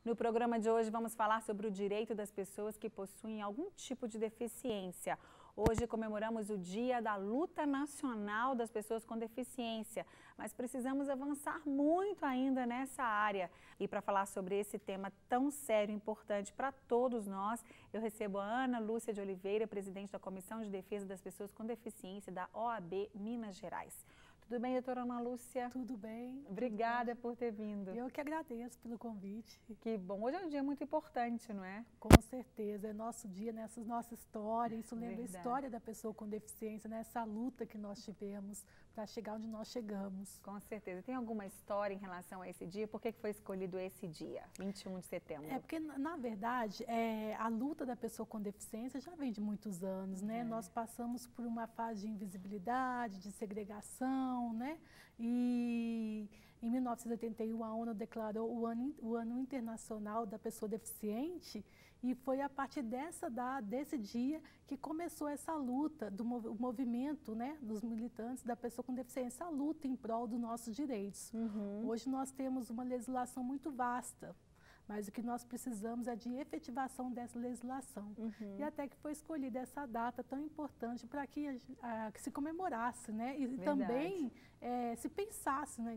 No programa de hoje vamos falar sobre o direito das pessoas que possuem algum tipo de deficiência. Hoje comemoramos o Dia da Luta Nacional das Pessoas com Deficiência, mas precisamos avançar muito ainda nessa área. E para falar sobre esse tema tão sério e importante para todos nós, eu recebo a Ana Lúcia de Oliveira, presidente da Comissão de Defesa das Pessoas com Deficiência da OAB Minas Gerais. Tudo bem, doutora Ana Lúcia? Tudo bem. Obrigada por ter vindo. Eu que agradeço pelo convite. Que bom. Hoje é um dia muito importante, não é? Com certeza. É nosso dia, nessa nossa história. Isso lembra a história da pessoa com deficiência, nessa luta que nós tivemos para chegar onde nós chegamos. Com certeza. Tem alguma história em relação a esse dia? Por que foi escolhido esse dia, 21 de setembro? É porque, na verdade, a luta da pessoa com deficiência já vem de muitos anos, né? Nós passamos por uma fase de invisibilidade, de segregação, né? E em 1981 a ONU declarou o ano Internacional da Pessoa Deficiente e foi a partir desse dia que começou essa luta do movimento, né, dos militantes da pessoa com deficiência, a luta em prol dos nossos direitos. Hoje nós temos uma legislação muito vasta, mas o que nós precisamos é de efetivação dessa legislação. E até que foi escolhida essa data tão importante para que se comemorasse, né? E também se pensasse, né,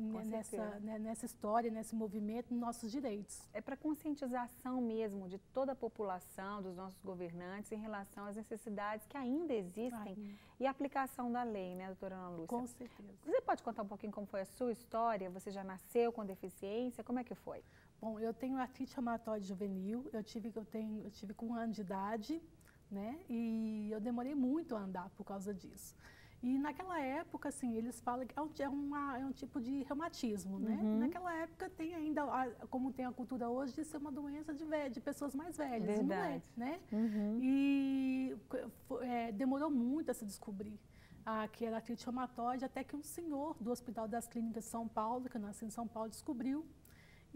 nessa história, nesse movimento, nos nossos direitos. É para conscientização mesmo de toda a população, dos nossos governantes, em relação às necessidades que ainda existem e a aplicação da lei, né, doutora Ana Lúcia? Com certeza. Você pode contar um pouquinho como foi a sua história? Você já nasceu com deficiência? Como é que foi? Bom, eu tenho artrite reumatoide juvenil, eu tive com 1 ano de idade, né? E eu demorei muito a andar por causa disso. E naquela época, assim, eles falam que é um tipo de reumatismo, né? Naquela época tem ainda, como tem a cultura hoje, de ser uma doença de pessoas mais velhas. Verdade. Não é, né? E demorou muito a se descobrir que era artrite reumatoide, até que um senhor do Hospital das Clínicas de São Paulo, que eu nasci em São Paulo, descobriu.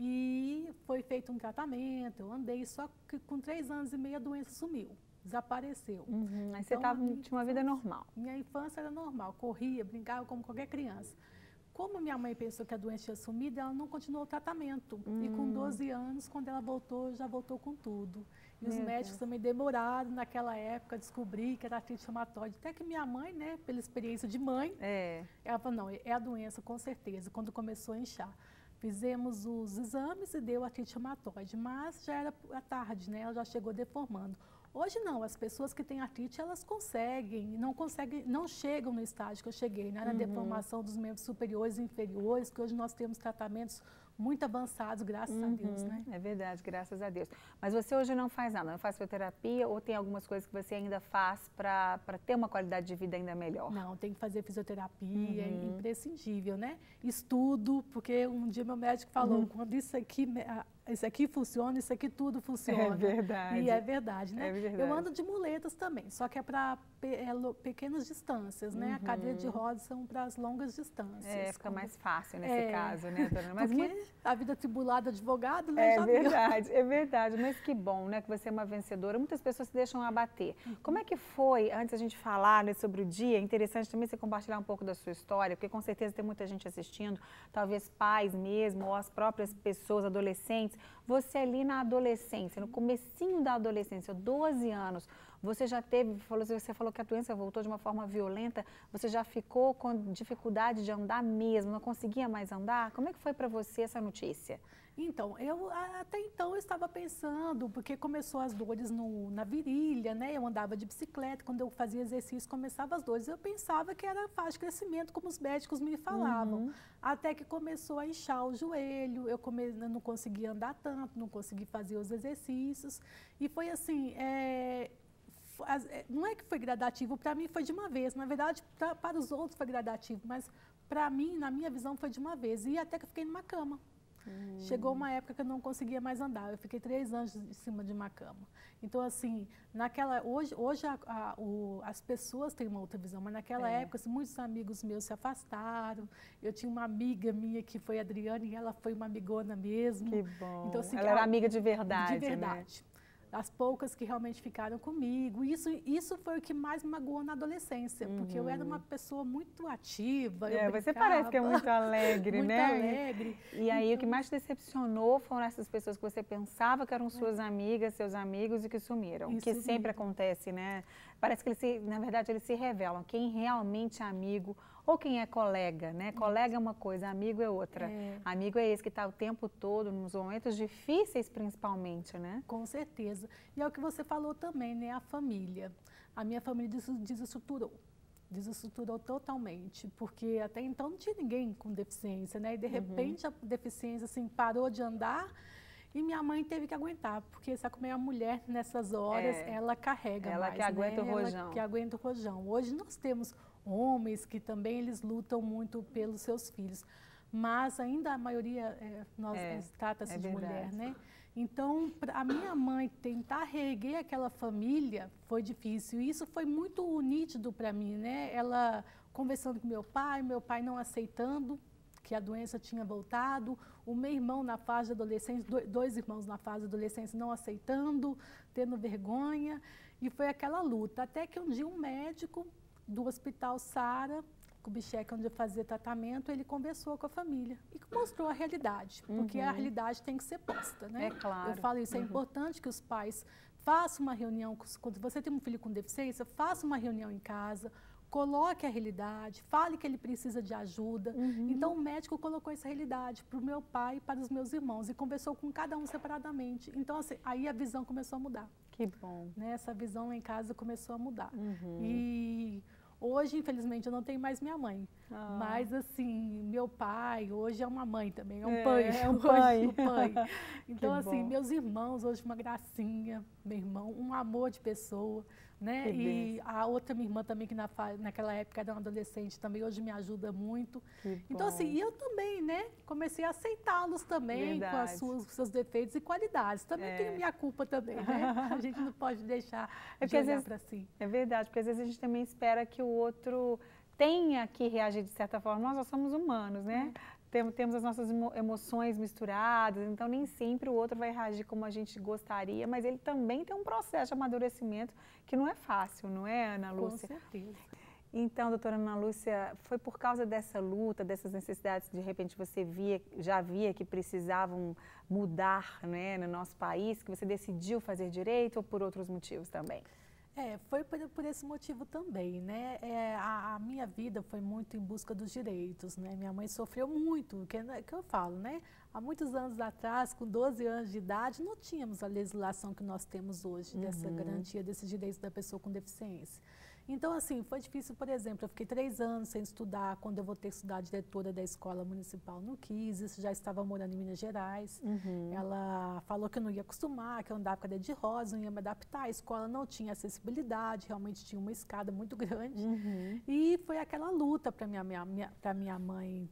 E foi feito um tratamento, eu andei, só que com 3 anos e meio a doença sumiu, desapareceu. Aí você tinha uma vida normal? Minha infância era normal, corria, brincava como qualquer criança. Como minha mãe pensou que a doença tinha sumido, ela não continuou o tratamento. E com 12 anos, quando ela voltou, já voltou com tudo. E os médicos também demoraram naquela época a descobrir que era artrite reumatoide. Até que minha mãe, né, pela experiência de mãe, ela falou, não, é a doença com certeza, quando começou a inchar. Fizemos os exames e deu artrite reumatoide, mas já era tarde, né? Ela já chegou deformando. Hoje não, as pessoas que têm artrite, elas não chegam no estágio que eu cheguei, né? Na deformação dos membros superiores e inferiores, que hoje nós temos tratamentos muito avançados, graças a Deus, né? É verdade, graças a Deus. Mas você hoje não faz nada, não faz fisioterapia ou tem algumas coisas que você ainda faz para ter uma qualidade de vida ainda melhor? Não, tem que fazer fisioterapia, é imprescindível, né? Estudo, porque um dia meu médico falou, quando isso aqui funciona, isso aqui tudo funciona. É verdade. E é verdade, né? É verdade. Eu ando de muletas também, só que é para pequenas distâncias, né? A cadeira de rodas são para as longas distâncias. Fica mais fácil nesse caso, né, dona? Mas a vida tribulada advogado, né? É verdade, mas que bom, né, que você é uma vencedora. Muitas pessoas se deixam abater. Como é que foi, antes a gente falar, né, sobre o dia, é interessante também você compartilhar um pouco da sua história, porque com certeza tem muita gente assistindo, talvez pais mesmo, ou as próprias pessoas, adolescentes. Você ali na adolescência, no comecinho da adolescência, 12 anos, você já você falou que a doença voltou de uma forma violenta, você já ficou com dificuldade de andar mesmo, não conseguia mais andar? Como é que foi para você essa notícia? Então, até então eu estava pensando, porque começou as dores na virilha, né? Eu andava de bicicleta, quando eu fazia exercício começava as dores. Eu pensava que era fase de crescimento, como os médicos me falavam. Até que começou a inchar o joelho, eu não conseguia andar tanto, não conseguia fazer os exercícios. E foi assim, não é que foi gradativo, para mim foi de uma vez. Na verdade, para os outros foi gradativo, mas para mim, na minha visão, foi de uma vez. E até que eu fiquei numa cama. Chegou uma época que eu não conseguia mais andar, eu fiquei 3 anos em cima de uma cama. Então, assim, hoje as pessoas têm uma outra visão, mas naquela época, assim, muitos amigos meus se afastaram. Eu tinha uma amiga minha que foi a Adriane, e ela foi uma amigona mesmo. Que bom. Então, assim, ela era amiga de verdade, de verdade. Né? as poucas que realmente ficaram comigo. Isso foi o que mais me magoou na adolescência, porque eu era uma pessoa muito ativa, eu você brincava, parece que é muito alegre, muito né? alegre. E aí o que mais te decepcionou foram essas pessoas que você pensava que eram suas amigas, seus amigos e que sumiram, que sempre acontece, né? Parece que na verdade eles se revelam, quem realmente é amigo ou quem é colega, né? Colega é uma coisa, amigo é outra. Amigo é esse que está o tempo todo, nos momentos difíceis principalmente, né? Com certeza. E é o que você falou também, né? A família. A minha família desestruturou totalmente, porque até então não tinha ninguém com deficiência, né? E de repente a deficiência assim parou de andar e minha mãe teve que aguentar, porque sabe como é a mulher nessas horas, ela carrega ela mais, que aguenta né? o rojão. Ela que aguenta o rojão. Hoje nós temos homens que também eles lutam muito pelos seus filhos, mas ainda a maioria trata-se de mulher, né? Então, a minha mãe tentar reerguer aquela família foi difícil. E isso foi muito nítido para mim, né? Ela conversando com meu pai não aceitando que a doença tinha voltado, o meu irmão na fase de adolescência, dois irmãos na fase de adolescência não aceitando, tendo vergonha. E foi aquela luta, até que um dia um médico do Hospital Sara Kubitschek, onde eu fazia tratamento, ele conversou com a família e mostrou a realidade, porque a realidade tem que ser posta, né? É claro. Eu falo isso, é importante que os pais façam uma reunião, quando você tem um filho com deficiência, faça uma reunião em casa, coloque a realidade, fale que ele precisa de ajuda. Então, o médico colocou essa realidade para o meu pai e para os meus irmãos e conversou com cada um separadamente. Então, assim, aí a visão começou a mudar. Que bom. Né? Essa visão lá em casa começou a mudar. E hoje, infelizmente, eu não tenho mais minha mãe. Mas, assim, meu pai hoje é uma mãe também, é um pai. É um pai. Então, assim, meus irmãos, hoje uma gracinha, meu irmão, um amor de pessoa, né? E a outra minha irmã também, que naquela época era uma adolescente, também hoje me ajuda muito. Então, assim, e eu também, né? Comecei a aceitá-los também com os seus defeitos e qualidades. Também tenho minha culpa também, né? A gente não pode deixar de olhar para si. É verdade, porque às vezes a gente também espera que o outro tenha que reagir de certa forma. Nós somos humanos, né? Temos as nossas emoções misturadas, então nem sempre o outro vai reagir como a gente gostaria, mas ele também tem um processo de amadurecimento que não é fácil, não é, Ana Lúcia? Com certeza. Então, doutora Ana Lúcia, foi por causa dessa luta, dessas necessidades que de repente você já via que precisavam mudar, né, no nosso país, que você decidiu fazer direito ou por outros motivos também? Foi por esse motivo também, né? A minha vida foi muito em busca dos direitos, né? Minha mãe sofreu muito, que eu falo, né? Há muitos anos atrás, com 12 anos de idade, não tínhamos a legislação que nós temos hoje, dessa garantia desses direitos da pessoa com deficiência. Então, assim, foi difícil, por exemplo, eu fiquei 3 anos sem estudar, quando eu voltei a estudar, a diretora da escola municipal não quis, isso já estava morando em Minas Gerais. Ela falou que eu não ia acostumar, que eu andava com cadeira de rosa, não ia me adaptar, a escola não tinha acessibilidade, realmente tinha uma escada muito grande. E foi aquela luta para minha mãe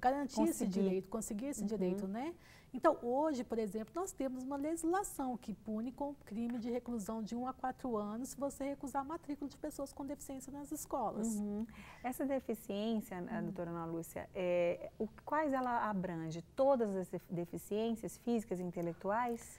garantir esse direito, conseguir esse direito, né? Então, hoje, por exemplo, nós temos uma legislação que pune com crime de reclusão de 1 a 4 anos se você recusar a matrícula de pessoas com deficiência nas escolas. Essa deficiência, doutora Ana Lúcia, quais ela abrange? Todas as deficiências físicas e intelectuais?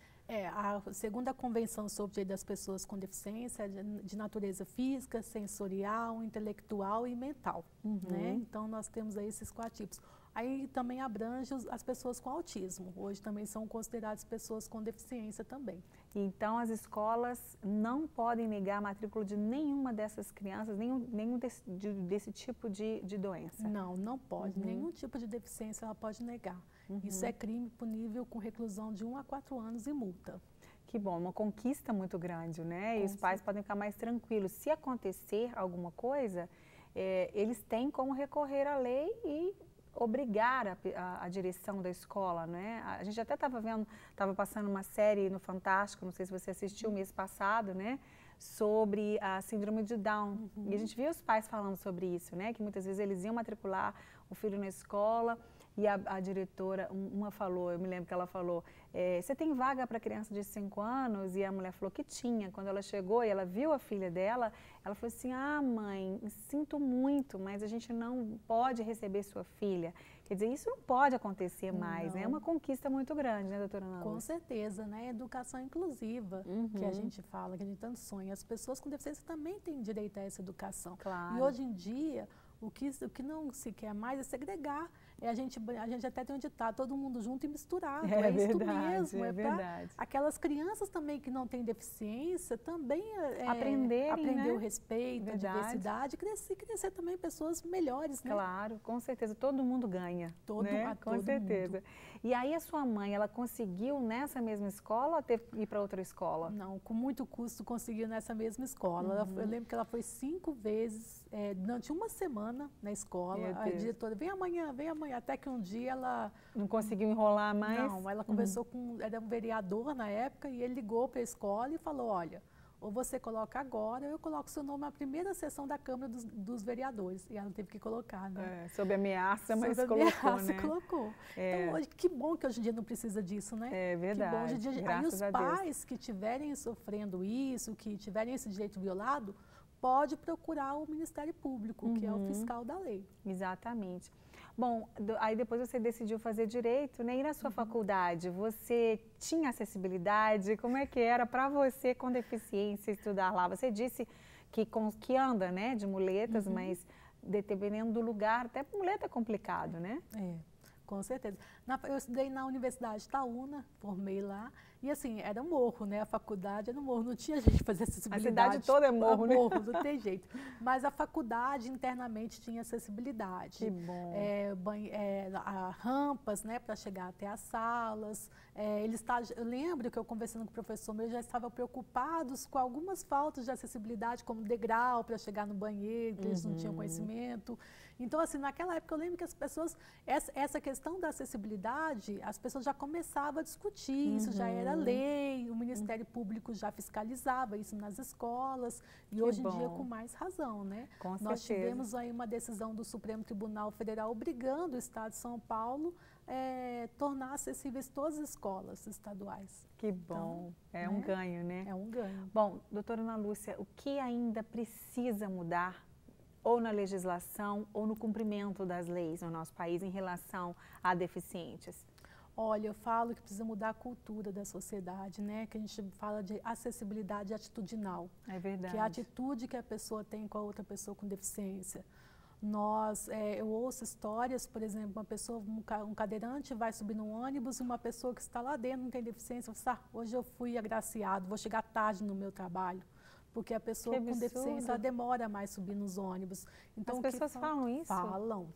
A segunda Convenção sobre o Direito das Pessoas com Deficiência é de natureza física, sensorial, intelectual e mental. Né? Então, nós temos aí esses 4 tipos. Aí também abrange as pessoas com autismo. Hoje também são consideradas pessoas com deficiência também. Então, as escolas não podem negar a matrícula de nenhuma dessas crianças, nenhum desse tipo de doença? Não pode. Nenhum tipo de deficiência ela pode negar. Isso é crime punível com reclusão de 1 a 4 anos e multa. Que bom, uma conquista muito grande, né? E os pais podem ficar mais tranquilos. Se acontecer alguma coisa, eles têm como recorrer à lei e obrigar a direção da escola, né? A gente até estava passando uma série no Fantástico, não sei se você assistiu mês passado, né? Sobre a síndrome de Down. E a gente viu os pais falando sobre isso, né? Que muitas vezes eles iam matricular o filho na escola e a diretora, uma falou, eu me lembro que ela falou, você tem vaga para criança de 5 anos? E a mulher falou que tinha. Quando ela chegou e ela viu a filha dela, ela falou assim, mãe, sinto muito, mas a gente não pode receber sua filha. Quer dizer, isso não pode acontecer mais, né? É Não. uma conquista muito grande, né, doutora Ana Com Lúcia? certeza, né? Educação inclusiva, que a gente fala, que a gente tanto sonha. As pessoas com deficiência também têm direito a essa educação. Claro. E hoje em dia, o que não se quer mais é segregar. A gente até tem um ditado, todo mundo junto e misturado. É isso verdade, mesmo. é verdade. Aquelas crianças também que não têm deficiência também Aprenderem, aprender né? o respeito, Verdade. a diversidade, crescer também pessoas melhores, né? Claro, com certeza, todo mundo ganha, né? Com todo certeza. mundo. E aí a sua mãe, ela conseguiu nessa mesma escola ou teve que ir para outra escola? Não, com muito custo conseguiu nessa mesma escola. Eu lembro que ela foi 5 vezes, durante uma semana na escola. A diretora, vem amanhã, até que um dia ela... Não conseguiu enrolar mais? Não, ela conversou com, era um vereador na época, e ele ligou para a escola e falou, olha, ou você coloca agora, ou eu coloco seu nome na primeira sessão da Câmara dos Vereadores. E ela teve que colocar, né? Sob ameaça, mas sob colocou, ameaça, né? colocou. Então, hoje, que bom que hoje em dia não precisa disso, né? É verdade, que bom, hoje em dia, graças aí os a Deus. pais que estiverem sofrendo isso, que tiverem esse direito violado, pode procurar o Ministério Público, que é o fiscal da lei. Exatamente. Bom, aí depois você decidiu fazer Direito, né? E na sua faculdade, você tinha acessibilidade? Como é que era para você com deficiência estudar lá? Você disse que anda, né, de muletas, mas dependendo do lugar, até muleta é complicado, né? Com certeza. Eu estudei na Universidade Itaúna, formei lá, e assim, era morro, né? A faculdade era morro, não tinha gente fazer acessibilidade. A cidade toda é morro, né? Morro, não tem jeito. Mas a faculdade internamente tinha acessibilidade. Que bom. Rampas, né, para chegar até as salas. Eu lembro que eu conversando com o professor meu, já estava preocupados com algumas faltas de acessibilidade, como degrau para chegar no banheiro, que eles não tinham conhecimento. Então, assim, naquela época eu lembro que as pessoas, essa questão da acessibilidade, as pessoas já começavam a discutir, isso já era lei, o Ministério Público já fiscalizava isso nas escolas, e hoje em dia com mais razão, né? Com certeza. Nós tivemos aí uma decisão do Supremo Tribunal Federal obrigando o Estado de São Paulo tornar acessíveis todas as escolas estaduais. Que bom, então, um ganho, né? É um ganho. Bom, doutora Ana Lúcia, o que ainda precisa mudar ou na legislação ou no cumprimento das leis no nosso país em relação a deficientes? Olha, eu falo que precisa mudar a cultura da sociedade, né? Que a gente fala de acessibilidade atitudinal. É verdade. Que é a atitude que a pessoa tem com a outra pessoa com deficiência. Eu ouço histórias, por exemplo, um cadeirante vai subir num ônibus e uma pessoa que está lá dentro não tem deficiência, fala, hoje eu fui agraciado, vou chegar tarde no meu trabalho. Porque a pessoa com deficiência ela demora mais subir nos ônibus. Então, as pessoas falam isso? Falam.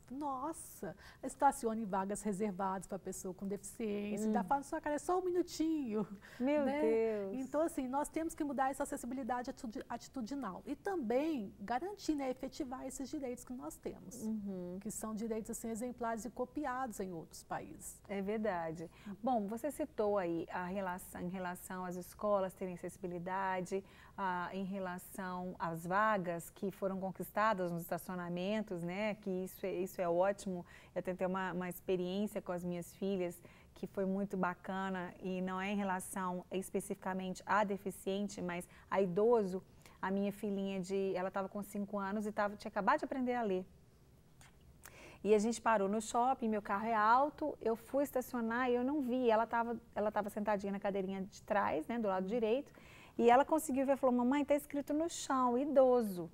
Nossa, estacione em vagas reservadas para a pessoa com deficiência. Dá para sua cara, é só um minutinho. Meu né? Deus. Então, assim, nós temos que mudar essa acessibilidade atitudinal. E também garantir, né, efetivar esses direitos que nós temos. Que são direitos, assim, exemplares e copiados em outros países. É verdade. Bom, você citou aí em relação às escolas terem acessibilidade, em relação às vagas que foram conquistadas nos estacionamentos, né? Que isso é ótimo. Eu tentei uma experiência com as minhas filhas que foi muito bacana e não é em relação especificamente a deficiente, mas a idoso. A minha filhinha, ela estava com 5 anos e tinha acabado de aprender a ler. E a gente parou no shopping, meu carro é alto, eu fui estacionar e eu não vi. Ela estava sentadinha na cadeirinha de trás, né, do lado direito, e ela conseguiu ver e falou, mamãe, está escrito no chão, idoso.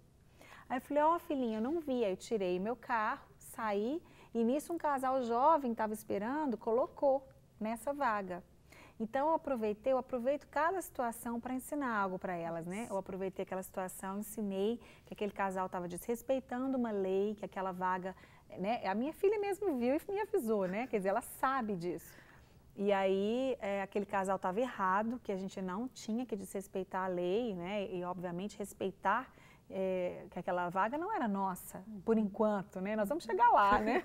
Aí eu falei, ó, filhinha, eu não vi. Aí eu tirei meu carro, saí, e nisso um casal jovem estava esperando, colocou nessa vaga. Então eu aproveito cada situação para ensinar algo para elas, né? Eu aproveitei aquela situação, ensinei que aquele casal estava desrespeitando uma lei, que aquela vaga, né? A minha filha mesmo viu e me avisou, né? Quer dizer, ela sabe disso. E aí aquele casal estava errado, que a gente não tinha que desrespeitar a lei, né? E obviamente respeitar que aquela vaga não era nossa, por enquanto, né? Nós vamos chegar lá, né?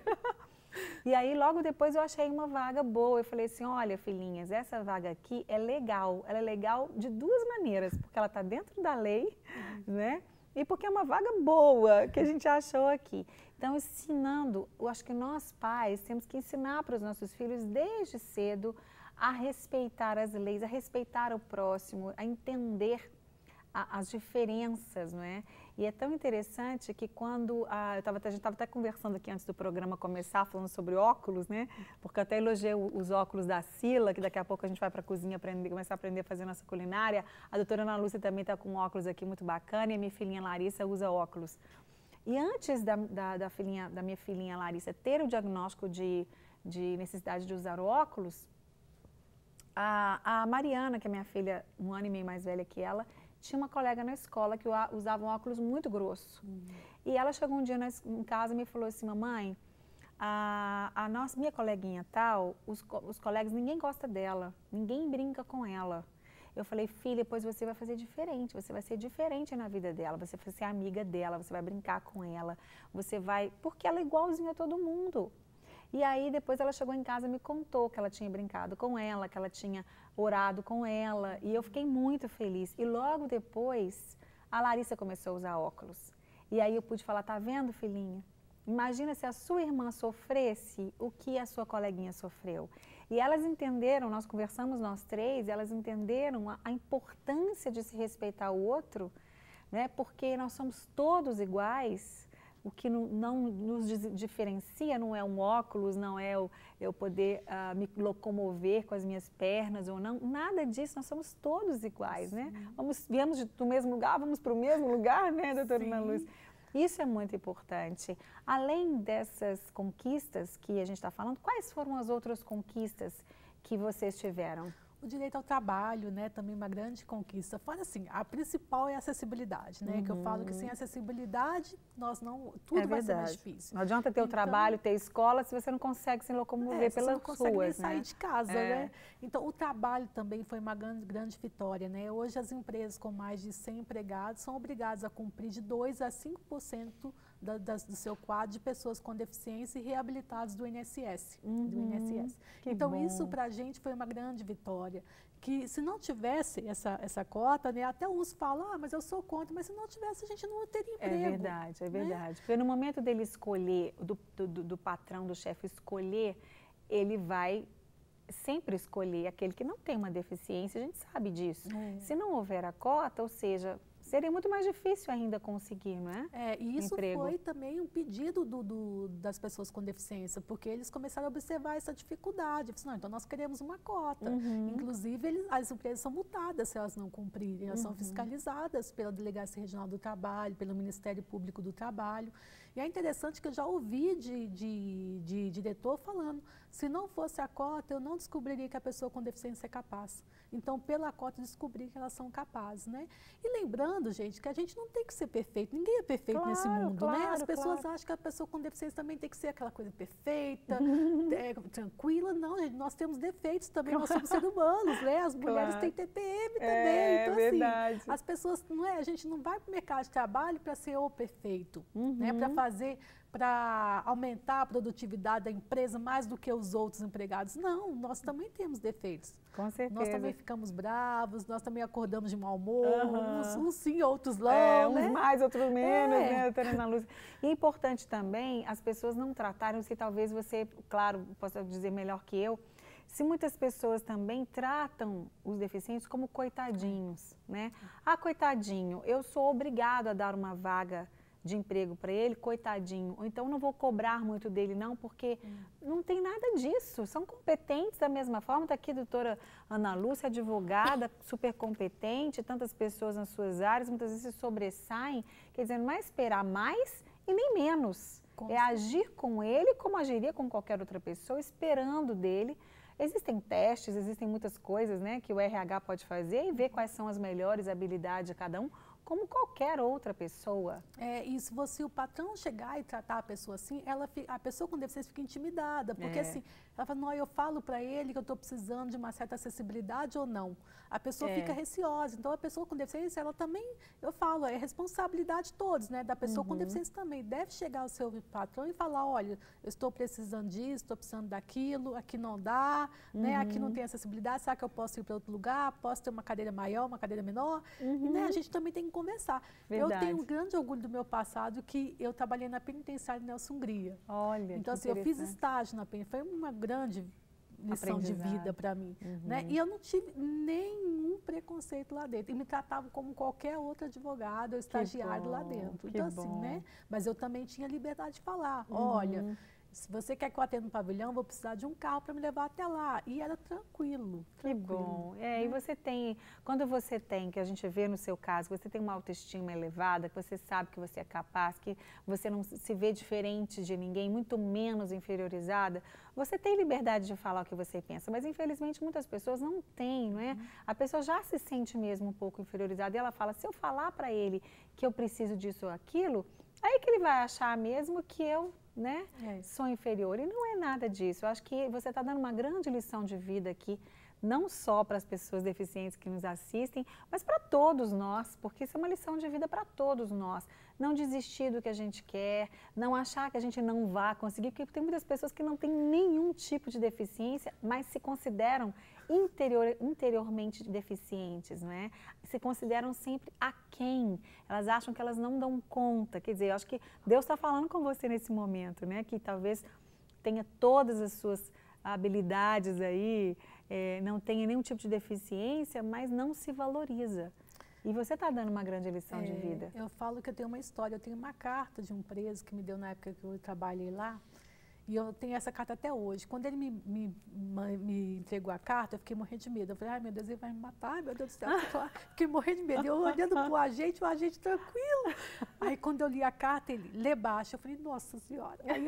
E aí, logo depois, eu achei uma vaga boa. Eu falei assim, olha, filhinhas, essa vaga aqui é legal. Ela é legal de 2 maneiras, porque ela está dentro da lei, né? E porque é uma vaga boa que a gente achou aqui. Então, ensinando, eu acho que nós pais temos que ensinar para os nossos filhos desde cedo a respeitar as leis, a respeitar o próximo, a entender as diferenças, não é? E é tão interessante que quando a gente estava até conversando aqui antes do programa começar, falando sobre óculos, né? Porque eu até elogiei os óculos da Sila, que daqui a pouco a gente vai para a cozinha começar a aprender a fazer nossa culinária. A doutora Ana Lúcia também está com óculos aqui muito bacana e a minha filhinha Larissa usa óculos. E antes da minha filhinha Larissa ter o diagnóstico de necessidade de usar óculos, a Mariana, que é minha filha, 1 ano e meio mais velha que ela, tinha uma colega na escola que usava um óculos muito grosso. E ela chegou um dia em casa e me falou assim, mamãe, minha coleguinha tal, os colegas, ninguém gosta dela, ninguém brinca com ela. Eu falei, filha, pois você vai fazer diferente, você vai ser diferente na vida dela, você vai ser amiga dela, você vai brincar com ela, porque ela é igualzinha a todo mundo. E aí depois ela chegou em casa e me contou que ela tinha brincado com ela, que ela tinha orado com ela, e eu fiquei muito feliz. E logo depois a Larissa começou a usar óculos. E aí eu pude falar, tá vendo, filhinha? Imagina se a sua irmã sofresse o que a sua coleguinha sofreu. E elas entenderam, nós conversamos nós três, elas entenderam a importância de se respeitar o outro, né? Porque nós somos todos iguais. O que não nos diferencia não é um óculos, não é eu poder me locomover com as minhas pernas ou não, nada disso, nós somos todos iguais, né? Viemos do mesmo lugar, vamos para o mesmo lugar, né, doutora Ana Lúcia? Isso é muito importante. Além dessas conquistas que a gente está falando, quais foram as outras conquistas que vocês tiveram? O direito ao trabalho, né, também uma grande conquista. Fora assim, a principal é a acessibilidade, né, que eu falo que sem acessibilidade, tudo vai ser mais difícil. Não adianta ter o trabalho, ter escola, se você não consegue se locomover pelas ruas, né? Você não consegue nem sair de casa, né? Então, o trabalho também foi uma grande vitória, né? Hoje, as empresas com mais de 100 empregados são obrigadas a cumprir de 2% a 5% do seu quadro de pessoas com deficiência e reabilitados do INSS. Então, isso para a gente foi uma grande vitória. Que se não tivesse essa cota, né, até uns falam, mas eu sou contra, mas se não tivesse, a gente não teria emprego. É verdade, é verdade. Né? Porque no momento dele escolher, do patrão, do chefe escolher, ele vai sempre escolher aquele que não tem uma deficiência, a gente sabe disso. Se não houver a cota, ou seja, seria muito mais difícil ainda conseguir, não é? E isso foi também um pedido das pessoas com deficiência, porque eles começaram a observar essa dificuldade. Não, então nós queremos uma cota. Inclusive, as empresas são multadas se elas não cumprirem, elas são fiscalizadas pela Delegacia Regional do Trabalho, pelo Ministério Público do Trabalho. E é interessante que eu já ouvi de diretor falando, se não fosse a cota, eu não descobriria que a pessoa com deficiência é capaz. Então, pela cota, eu descobri que elas são capazes, né? E lembrando, gente, que a gente não tem que ser perfeito, ninguém é perfeito nesse mundo, né? As pessoas acham que a pessoa com deficiência também tem que ser aquela coisa perfeita, tranquila. Não, gente, nós temos defeitos também, nós somos seres humanos, né? As mulheres têm TPM também. Então, verdade. As pessoas, a gente não vai para o mercado de trabalho para ser o perfeito, né? Para aumentar a produtividade da empresa mais do que os outros empregados. Não, nós também temos defeitos. Com certeza. Nós também ficamos bravos, nós também acordamos de mau humor, uns sim, outros não. Uns mais, outros menos, né, doutora Ana Lúcia? E é importante também as pessoas não tratarem, se talvez você, claro, possa dizer melhor que eu, se muitas pessoas também tratam os deficientes como coitadinhos, né? Coitadinho, eu sou obrigado a dar uma vaga de emprego para ele, coitadinho, ou então não vou cobrar muito dele não, porque não tem nada disso, são competentes da mesma forma. Está aqui a doutora Ana Lúcia, advogada, super competente, tantas pessoas nas suas áreas, muitas vezes se sobressaem, quer dizer, não é esperar mais e nem menos, agir com ele como agiria com qualquer outra pessoa, esperando dele. Existem testes, existem muitas coisas, né, que o RH pode fazer e ver quais são as melhores habilidades de cada um, como qualquer outra pessoa. E se o patrão chegar e tratar a pessoa assim, a pessoa com deficiência fica intimidada, porque assim, ela fala, não, eu falo para ele que eu estou precisando de uma certa acessibilidade ou não. A pessoa fica receosa, então a pessoa com deficiência, ela também, eu falo, é responsabilidade de todos, né, da pessoa com deficiência também. Deve chegar ao seu patrão e falar, olha, eu estou precisando disso, estou precisando daquilo, aqui não dá, né, aqui não tem acessibilidade, será que eu posso ir para outro lugar, posso ter uma cadeira maior, uma cadeira menor? E, né, a gente também tem que conversar. Verdade. Eu tenho um grande orgulho do meu passado, que eu trabalhei na penitenciária Nelson Hungria. Olha, então, assim, eu fiz estágio na penitenciária, foi uma grande lição de vida para mim, né? E eu não tive nenhum preconceito lá dentro. E me tratavam como qualquer outro advogado ou estagiário lá dentro. Então, assim, né? Mas eu também tinha liberdade de falar, olha, se você quer que eu atenda no pavilhão, vou precisar de um carro para me levar até lá. E era tranquilo. Que bom. E você tem, quando você tem, que a gente vê no seu caso, você tem uma autoestima elevada, que você sabe que você é capaz, que você não se vê diferente de ninguém, muito menos inferiorizada, você tem liberdade de falar o que você pensa. Mas, infelizmente, muitas pessoas não têm, não é? A pessoa já se sente mesmo um pouco inferiorizada e ela fala, se eu falar para ele que eu preciso disso ou aquilo, aí que ele vai achar mesmo que eu, né, sou inferior. E não é nada disso. Eu acho que você está dando uma grande lição de vida aqui, não só para as pessoas deficientes que nos assistem, mas para todos nós, porque isso é uma lição de vida para todos nós. Não desistir do que a gente quer, não achar que a gente não vai conseguir, porque tem muitas pessoas que não têm nenhum tipo de deficiência, mas se consideram interiormente deficientes, né? Se consideram sempre aquém, elas acham que elas não dão conta. Quer dizer, eu acho que Deus está falando com você nesse momento, né? Que talvez tenha todas as suas habilidades aí, não tenha nenhum tipo de deficiência, mas não se valoriza. E você está dando uma grande lição de vida. Eu falo que eu tenho uma história, eu tenho uma carta de um preso que me deu na época que eu trabalhei lá, e eu tenho essa carta até hoje. Quando ele me entregou a carta, eu fiquei morrendo de medo. Eu falei, ai meu Deus, ele vai me matar, ai meu Deus do céu. Fiquei morrendo de medo. Eu olhando para o agente tranquilo. Aí quando eu li a carta, ele, lê baixo. Eu falei, nossa senhora. Aí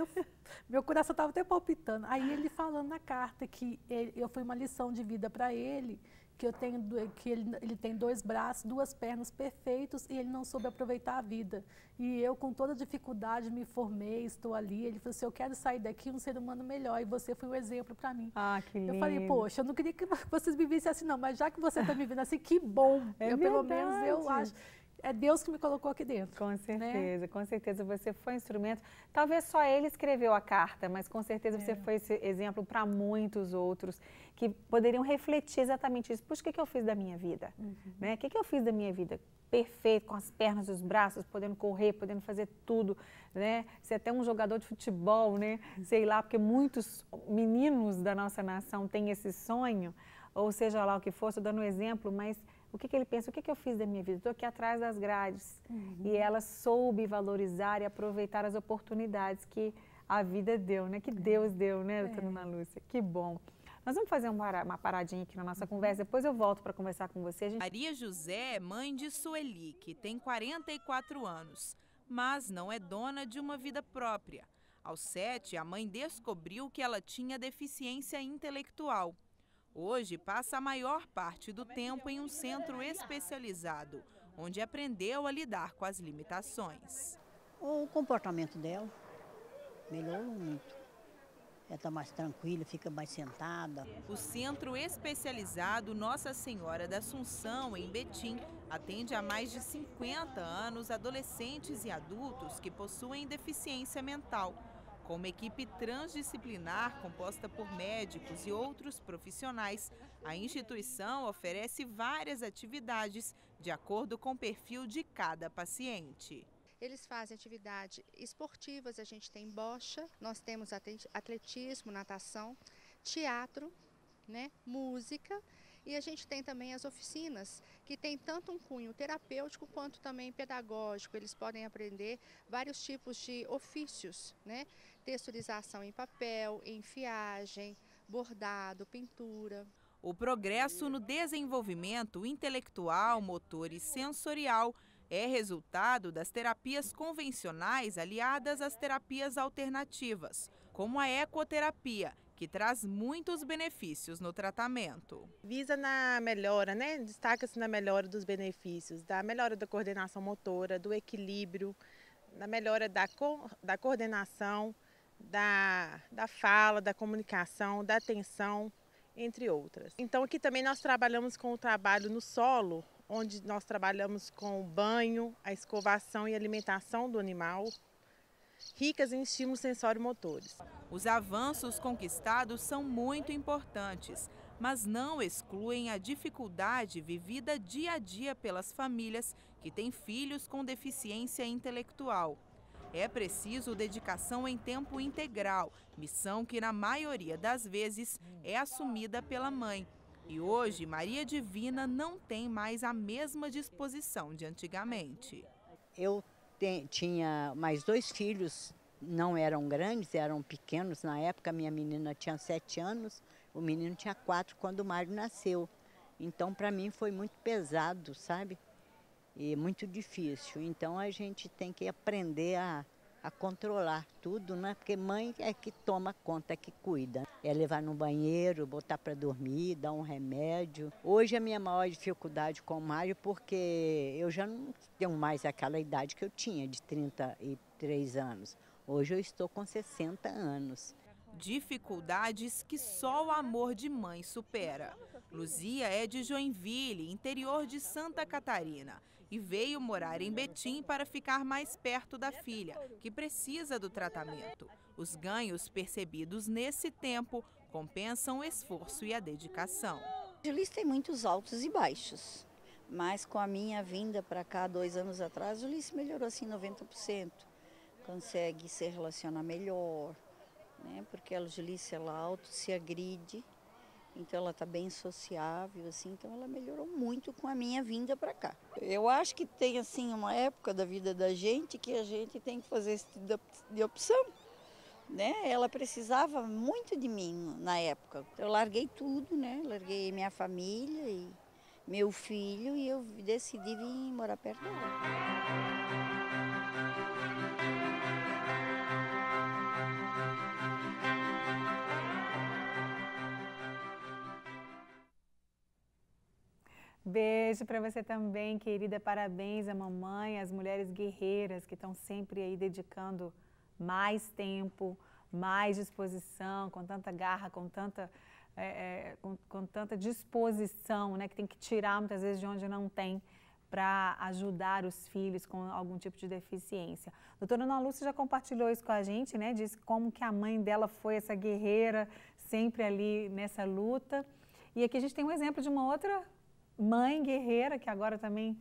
meu coração estava até palpitando. Aí ele falando na carta que eu fui uma lição de vida para ele, que ele tem 2 braços, 2 pernas perfeitos e ele não soube aproveitar a vida. E eu, com toda dificuldade, me formei, estou ali. Ele falou assim, eu quero sair daqui um ser humano melhor e você foi um exemplo para mim. Ah, que lindo. Eu falei, poxa, eu não queria que vocês me vissem assim não, mas já que você está me vendo assim, que bom. Pelo menos eu acho... É Deus que me colocou aqui dentro. Com certeza, né? Com certeza. Você foi instrumento. Talvez só ele escreveu a carta, mas com certeza você foi esse exemplo para muitos outros que poderiam refletir exatamente isso. Puxa, o que eu fiz da minha vida? Né? O que eu fiz da minha vida? Perfeito, com as pernas e os braços, podendo correr, podendo fazer tudo, né? Ser até um jogador de futebol, né? Sei lá, porque muitos meninos da nossa nação têm esse sonho, ou seja lá o que for, estou dando um exemplo, mas o que ele pensa? O que eu fiz da minha vida? Estou aqui atrás das grades. E ela soube valorizar e aproveitar as oportunidades que a vida deu, né? Que Deus deu, né, doutora Ana Lúcia? Que bom. Nós vamos fazer uma paradinha aqui na nossa conversa, depois eu volto para conversar com você. Maria José é mãe de Sueli, que tem 44 anos, mas não é dona de uma vida própria. Aos 7, a mãe descobriu que ela tinha deficiência intelectual. Hoje, passa a maior parte do tempo em um centro especializado, onde aprendeu a lidar com as limitações. O comportamento dela melhorou muito. Ela está mais tranquila, fica mais sentada. O Centro Especializado Nossa Senhora da Assunção, em Betim, atende há mais de 50 anos adolescentes e adultos que possuem deficiência mental. Com uma equipe transdisciplinar composta por médicos e outros profissionais, a instituição oferece várias atividades de acordo com o perfil de cada paciente. Eles fazem atividades esportivas, a gente tem bocha, nós temos atletismo, natação, teatro, né, música, e a gente tem também as oficinas, que tem tanto um cunho terapêutico quanto também pedagógico. Eles podem aprender vários tipos de ofícios, né, texturização em papel, enfiagem, bordado, pintura. O progresso no desenvolvimento intelectual, motor e sensorial é resultado das terapias convencionais aliadas às terapias alternativas, como a ecoterapia, que traz muitos benefícios no tratamento. Visa na melhora, né? Destaca-se na melhora dos benefícios, da melhora da coordenação motora, do equilíbrio, da melhora da coordenação, da fala, da comunicação, da atenção, entre outras. Então aqui também nós trabalhamos com o trabalho no solo, onde nós trabalhamos com o banho, a escovação e alimentação do animal, ricas em estímulos sensório-motores. Os avanços conquistados são muito importantes, mas não excluem a dificuldade vivida dia a dia pelas famílias que têm filhos com deficiência intelectual. É preciso dedicação em tempo integral, missão que na maioria das vezes é assumida pela mãe. E hoje, Maria Divina não tem mais a mesma disposição de antigamente. Eu tinha mais 2 filhos, não eram grandes, eram pequenos. Na época, minha menina tinha 7 anos, o menino tinha 4 quando o Mário nasceu. Então, para mim, foi muito pesado, sabe? E muito difícil. Então, a gente tem que aprender a controlar tudo, né? Porque mãe é que toma conta, é que cuida. É levar no banheiro, botar para dormir, dar um remédio. Hoje a minha maior dificuldade com o Mário, porque eu já não tenho mais aquela idade que eu tinha, de 33 anos. Hoje eu estou com 60 anos. Dificuldades que só o amor de mãe supera. Luzia é de Joinville, interior de Santa Catarina, e veio morar em Betim para ficar mais perto da filha, que precisa do tratamento. Os ganhos percebidos nesse tempo compensam o esforço e a dedicação. Julice tem muitos altos e baixos, mas com a minha vinda para cá 2 anos atrás, Julice melhorou assim 90%. Consegue se relacionar melhor, né? Porque a Julice, ela auto se agride, então ela está bem sociável, assim, então ela melhorou muito com a minha vinda para cá. Eu acho que tem assim uma época da vida da gente que a gente tem que fazer esse tipo de opção, né? Ela precisava muito de mim na época. Eu larguei tudo, né? Larguei minha família e meu filho e eu decidi vir morar perto dela. Beijo para você também, querida. Parabéns à mamãe, às mulheres guerreiras que estão sempre aí dedicando mais tempo, mais disposição, com tanta garra, com tanta disposição, né, que tem que tirar muitas vezes de onde não tem para ajudar os filhos com algum tipo de deficiência. Doutora Ana Lúcia já compartilhou isso com a gente, né? Disse como que a mãe dela foi essa guerreira, sempre ali nessa luta. E aqui a gente tem um exemplo de uma outra mãe guerreira, que agora também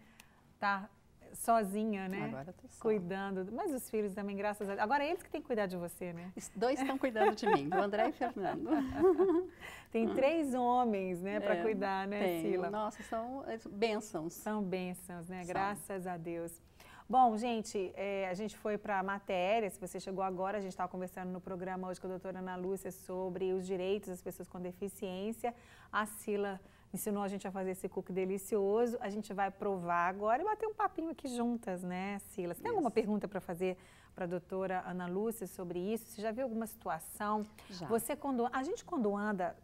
está sozinha, né? Agora tô só. Cuidando. Mas os filhos também, graças a Deus. Agora eles que têm que cuidar de você, né? Os 2 estão cuidando de mim, do André e Fernando. Tem 3 homens, né, para cuidar, né, tenho. Sila? Nossa, são bênçãos. São bênçãos, né? Graças a Deus. Bom, gente, a gente foi para a matéria, se você chegou agora, a gente estava conversando no programa hoje com a doutora Ana Lúcia sobre os direitos das pessoas com deficiência. A Sila ensinou a gente a fazer esse cookie delicioso. A gente vai provar agora e bater um papinho aqui juntas, né, Sila? Você tem alguma pergunta para fazer para a doutora Ana Lúcia sobre isso? Você já viu alguma situação? Já. A gente quando anda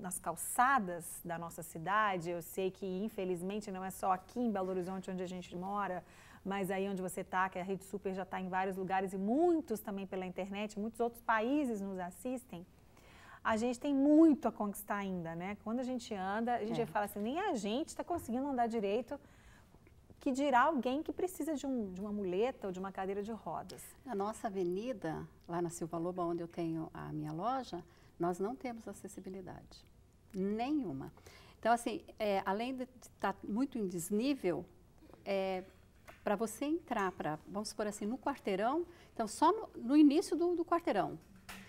nas calçadas da nossa cidade, eu sei que infelizmente não é só aqui em Belo Horizonte onde a gente mora, mas aí onde você está, que a Rede Super já está em vários lugares e muitos também pela internet, muitos outros países nos assistem. A gente tem muito a conquistar ainda, né? Quando a gente anda, a gente fala assim, nem a gente está conseguindo andar direito, que dirá alguém que precisa de uma muleta ou de uma cadeira de rodas. Na nossa avenida, lá na Silva Lobo, onde eu tenho a minha loja, nós não temos acessibilidade nenhuma. Então, assim, além de estar muito em desnível, para você entrar, vamos supor assim, no quarteirão, então só no início do quarteirão.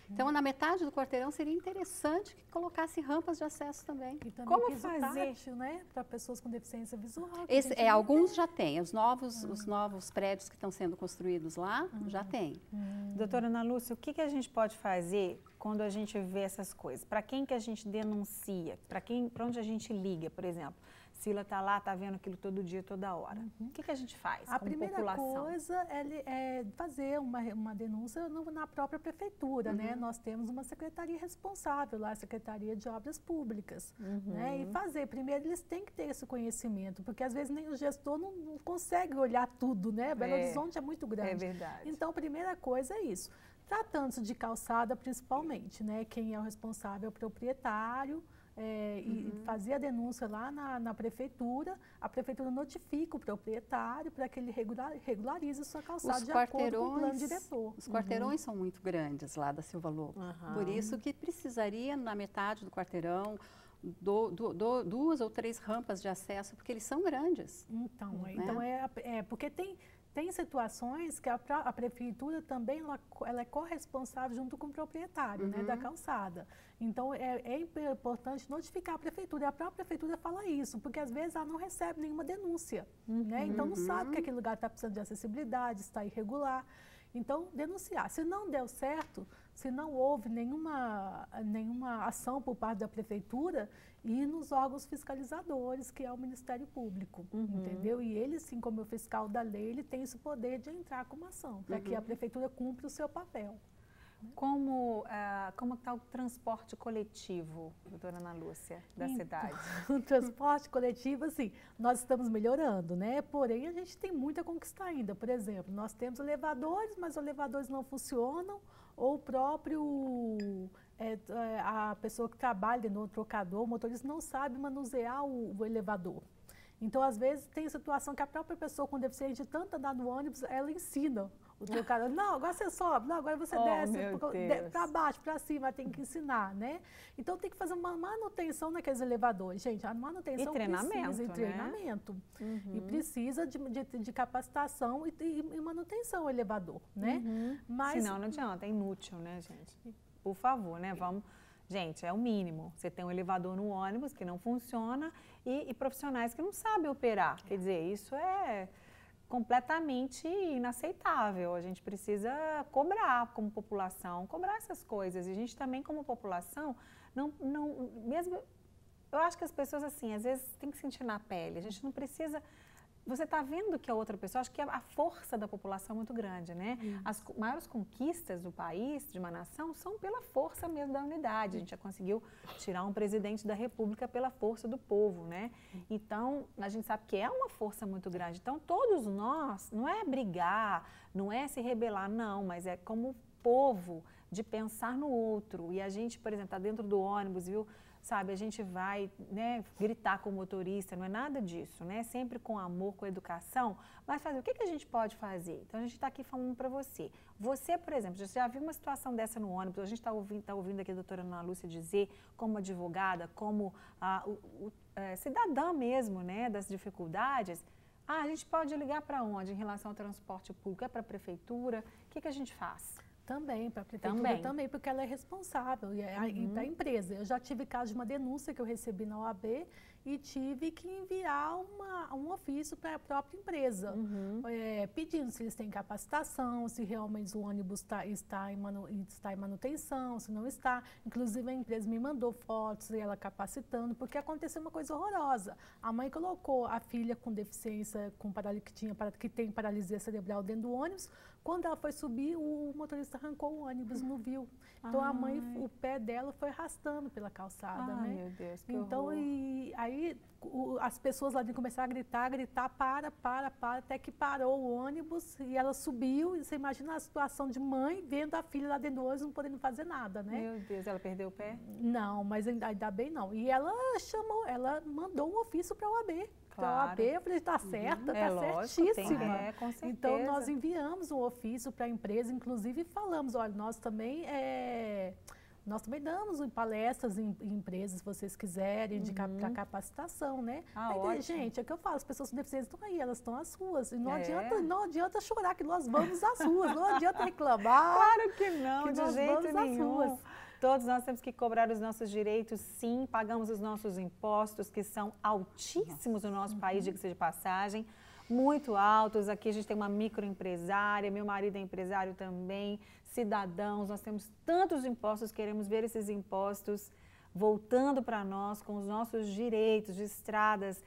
Então, na metade do quarteirão seria interessante que colocasse rampas de acesso também. E também como piso fazer, tátil, né, para pessoas com deficiência visual. Alguns já têm, os novos prédios que estão sendo construídos lá já têm. Doutora Ana Lúcia, o que a gente pode fazer quando a gente vê essas coisas? Para quem que a gente denuncia? Para onde a gente liga, por exemplo? Sila está lá, está vendo aquilo todo dia, toda hora. O que a gente faz A como primeira população? coisa é fazer uma denúncia na própria prefeitura, né? Nós temos uma secretaria responsável lá, a Secretaria de Obras Públicas, né? E fazer, primeiro eles têm que ter esse conhecimento, porque às vezes nem o gestor não consegue olhar tudo, né? Belo Horizonte é muito grande. É verdade. Então, a primeira coisa é isso. Tratando-se de calçada principalmente, né? Quem é o responsável é o proprietário, e fazer a denúncia lá na prefeitura, a prefeitura notifica o proprietário para que ele regularize a sua calçada de acordo com o plano diretor. Os quarteirões são muito grandes lá da Silva Lobo, por isso que precisaria na metade do quarteirão 2 ou 3 rampas de acesso, porque eles são grandes. Então, né? então porque tem tem situações que a prefeitura também ela é corresponsável junto com o proprietário, né, da calçada. Então, é importante notificar a prefeitura. E a própria prefeitura fala isso, porque às vezes ela não recebe nenhuma denúncia, né? Então, não sabe que aquele lugar está precisando de acessibilidade, está irregular. Então, denunciar. Se não deu certo, se não houve nenhuma ação por parte da prefeitura, ir nos órgãos fiscalizadores, que é o Ministério Público, entendeu? E ele, sim, como o fiscal da lei, ele tem esse poder de entrar com uma ação, para que a prefeitura cumpra o seu papel. Como está o transporte coletivo, doutora Ana Lúcia, da cidade? O transporte coletivo, assim, nós estamos melhorando, né? Porém, a gente tem muito a conquistar ainda. Por exemplo, nós temos elevadores, mas os elevadores não funcionam, ou o próprio, a pessoa que trabalha no trocador, o motorista não sabe manusear o elevador. Então, às vezes, tem situação que a própria pessoa com deficiência, de tanto andar no ônibus, ela ensina o trocador. Não, agora você sobe, não, agora você desce para baixo, para cima, tem que ensinar, né? Então, tem que fazer uma manutenção naqueles elevadores. Gente, a manutenção precisa de treinamento. E precisa de capacitação e manutenção o elevador, né? Mas, senão não adianta, é inútil, né, gente? Por favor, né? Vamos... Gente, é o mínimo. Você tem um elevador no ônibus que não funciona e profissionais que não sabem operar. Quer dizer, isso é completamente inaceitável. A gente precisa cobrar como população, cobrar essas coisas. E a gente também, como população, mesmo... Eu acho que as pessoas, assim, às vezes tem que sentir na pele. A gente não precisa... Você está vendo que a outra pessoa, acho que a força da população é muito grande, né? As maiores conquistas do país, de uma nação, são pela força mesmo da unidade. A gente já conseguiu tirar um presidente da República pela força do povo, né? Então, a gente sabe que é uma força muito grande. Então, todos nós, não é brigar, não é se rebelar, não, mas é como povo de pensar no outro. E a gente, por exemplo, está dentro do ônibus, viu? Sabe, a gente vai, né, gritar com o motorista, não é nada disso, né? Sempre com amor, com educação, mas fazer o que a gente pode fazer? Então, a gente está aqui falando para você. Você, por exemplo, já viu uma situação dessa no ônibus, a gente está ouvindo aqui a doutora Ana Lúcia dizer, como advogada, como cidadã mesmo, né, das dificuldades. A gente pode ligar para onde em relação ao transporte público? É para a prefeitura? O que a gente faz? Também, para a prefeitura também, porque ela é responsável e da empresa. Eu já tive caso de uma denúncia que eu recebi na OAB e tive que enviar um ofício para a própria empresa, pedindo se eles têm capacitação, se realmente o ônibus está em manutenção, se não está. Inclusive, a empresa me mandou fotos e ela capacitando, porque aconteceu uma coisa horrorosa. A mãe colocou a filha com deficiência, que tem paralisia cerebral dentro do ônibus. Quando ela foi subir, o motorista arrancou o ônibus, não viu. Então, a mãe, o pé dela foi arrastando pela calçada, né? Meu Deus, que então, horror. Aí as pessoas lá começaram a gritar, para, até que parou o ônibus e ela subiu. E você imagina a situação de mãe vendo a filha lá dentro do ônibus, não podendo fazer nada, né? Meu Deus, ela perdeu o pé? Não, mas ainda bem não. E ela mandou um ofício para a OAB. Então, a OAB, eu falei, está certa, está certíssima. Com certeza. Então, nós enviamos um ofício para a empresa, inclusive falamos, olha, nós também damos palestras em empresas, se vocês quiserem, para capacitação, né? Gente, é o que eu falo, as pessoas com deficiência estão aí, elas estão às ruas. E não adianta chorar que nós vamos às ruas, não adianta reclamar. Claro que não, de jeito nenhum. Todos nós temos que cobrar os nossos direitos, sim, pagamos os nossos impostos, que são altíssimos no nosso país, diga-se de passagem, muito altos. Aqui a gente tem uma microempresária, meu marido é empresário também, cidadãos, nós temos tantos impostos, queremos ver esses impostos voltando para nós com os nossos direitos de estradas,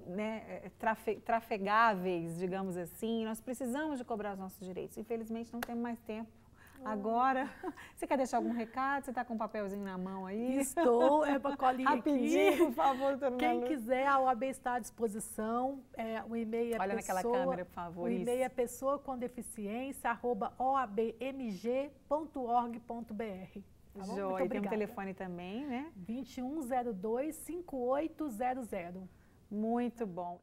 né, trafegáveis, digamos assim. Nós precisamos de cobrar os nossos direitos, infelizmente não temos mais tempo. Agora, você quer deixar algum recado? Você está com um papelzinho na mão aí? Estou, para colinha rapidinho, por favor, doutora Ana Lúcia. Quem quiser, a OAB está à disposição. O e-mail é Olha naquela câmera, por favor. O e-mail é pessoacomdeficiência@oabmg.org.br. Tá bom? Joia, tem um telefone também, né? 2102-5800. Muito bom.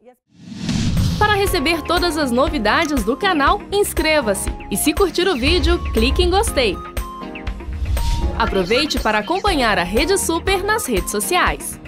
Para receber todas as novidades do canal, inscreva-se e se curtir o vídeo, clique em gostei. Aproveite para acompanhar a Rede Super nas redes sociais.